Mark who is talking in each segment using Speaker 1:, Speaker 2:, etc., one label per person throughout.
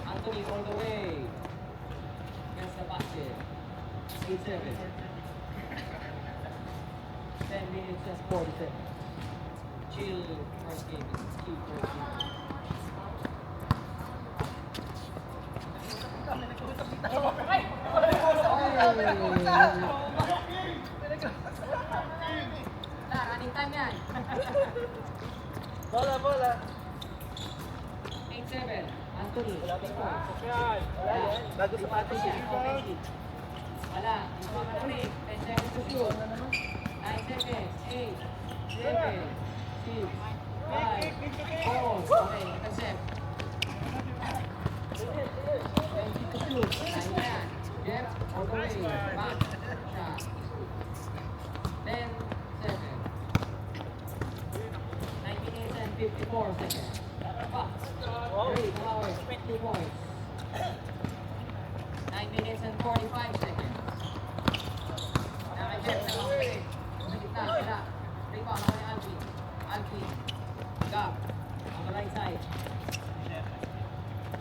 Speaker 1: Anthony all the way. Against the basket. 8-7. 10 minutes and 40 seconds. Chill first game. Keep first game. Running time yan.
Speaker 2: Bola.
Speaker 1: 8-7. Anthony.
Speaker 2: Yan. Bago sapatos
Speaker 1: siya.
Speaker 2: yan.
Speaker 1: Wala. Ito ulit. 10 seconds to shoot. 9 seconds. 8, 7, 6, 5, 4. Okay, intercept. 20 to shoot. Line na yan. Jeff, all the way. Back. Shot. 10 seconds. 19 minutes and 54 seconds. Back. 3 hours, 2 points. 9 minutes and 45 seconds. Naka-Jeff, naka-Jeff. Sa gitna, sila. Rebound ako ni Alvin. Alvin. Gap. On the right side.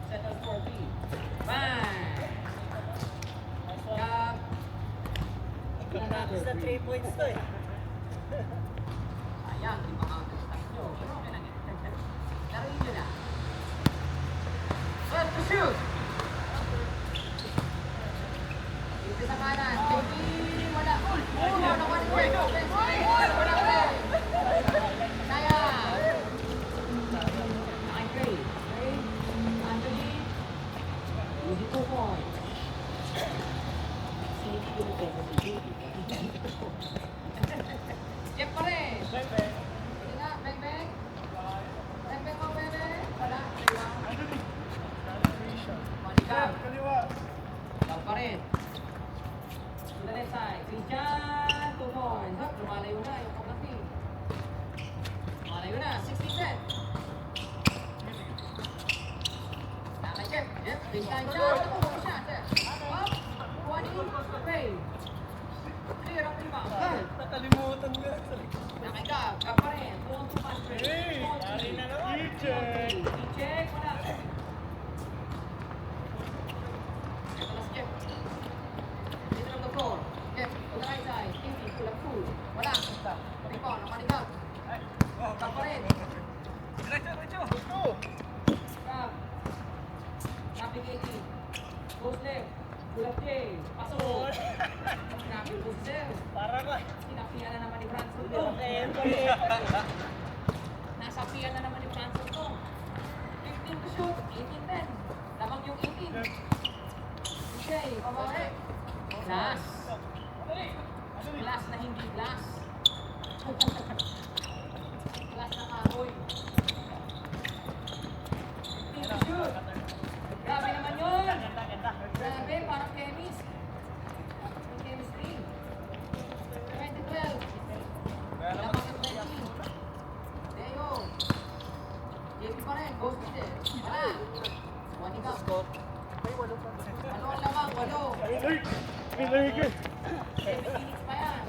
Speaker 1: Settles for B. Bang! Gap.
Speaker 2: Sa 3 points to eh.
Speaker 1: Sayang, di ba counter-stop nyo? Pero okay lang yan. Laruin nyo na. First to shoot! Dito sa kanan. Baby, wala. Wala na ko rin. Wala ko rin. Sayang. Naka-Gray. Gray. Anthony. Easy 2 points. Jeff pa rin. Sige nga, bang. Bang mo, bebe. Wala. Manikab. Gap pa rin. To the left side. Christian. 2 points. Hop, lumalayo na yung pagdating. Lumalayo na. 16-10. Tama, Jeff. Jeff, big time shot. Ito, shot. Hop. 20. Okay. Clear ang rebound.
Speaker 2: Nakalimutan ko.
Speaker 1: Nakikab. Gap pa rin. 2-2 pass break.
Speaker 2: Yari na naman.
Speaker 1: I-check. Wala. Ito na si Jeff. Dito lang the floor. Jeff, to the right side. Easy, pull up full. Wala. Rebound, nakaligab. Gap pa rin. Gap. Copy KT. Goes left. Pull up J. Pasok. Copy goes left.
Speaker 2: Para ka.
Speaker 1: Sinapian na naman ni Branson to. Nasapian na naman ni Branson to. 15 to shoot. 18-10. Lamang yung 18. Okay, pabawi. Glass. Glass na hindi glass. Glass na kahoy. 15 to shoot. Grabe naman yun. Grabe, parang chemist. Yung chemistry. 20-12. Lamang yung 20. Deo. JP pa rin. Ghost with it. Wala. One ikaw. Ano ang lamang? Walo. 7 minutes pa yan.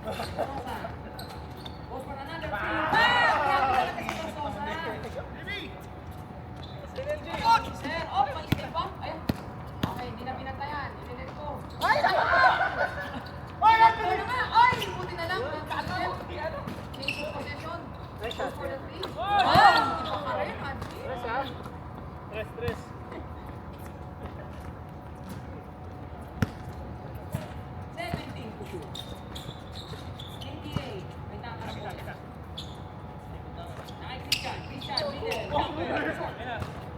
Speaker 1: Sosa. Goes for another 3. Bang! Kaya ko talaga si Sosa. Sir, pa-step up. Ayun. Okay, hindi na pinantayan. Ililit ko. Ay! Ililit ko na nga. Ay! Buti na lang. Change of possession. Goes for the 3. Bang! Iba ka rin, Andy.
Speaker 2: Stress.
Speaker 1: 17 to shoot. 88. May takas po. Christian, middle. Jumper.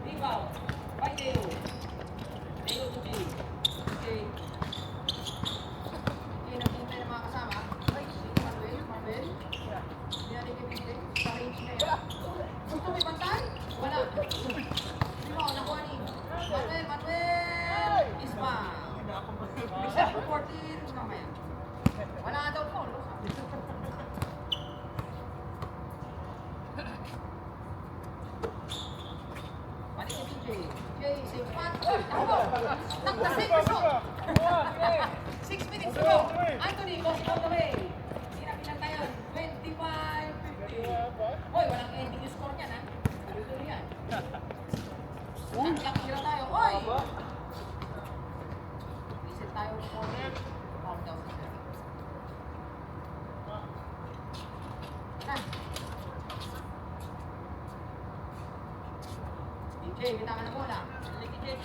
Speaker 1: Rebound. By Deo. Deo to Jay. Jay. Jay, naghintay ng mga kasama. Ay, si Marvel. Hindi natin kipili. Sa range na yan. Gusto may bantay? Wala. Sino? Nakuha ni Manuel. Isma. Except for 14. Mamaya. Wala daw po. Balik si DJ. Jay, save pat. Nagtasig ko. 6 minutes to go. Anthony goes all the way. Hindi na pinantayan. 25-50. Hoy, walang ending yung score niyan, ha? Tuloy yan. Nakakira tayo. Hoy! Reset tayo ng corner. Foul down sa sir. DJ, bitangan na bola. Balik DJ.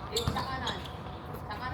Speaker 1: Dito sa kanan. Sa kanan.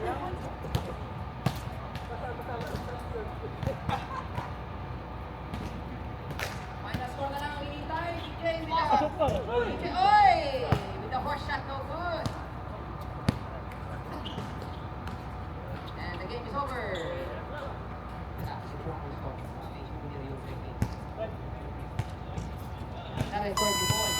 Speaker 1: Final score na lang ang hinintay. DJ with the...
Speaker 2: Pasok pa.
Speaker 1: DJ, oy! With the horse shot, no good. And the game is over. That is 40 points.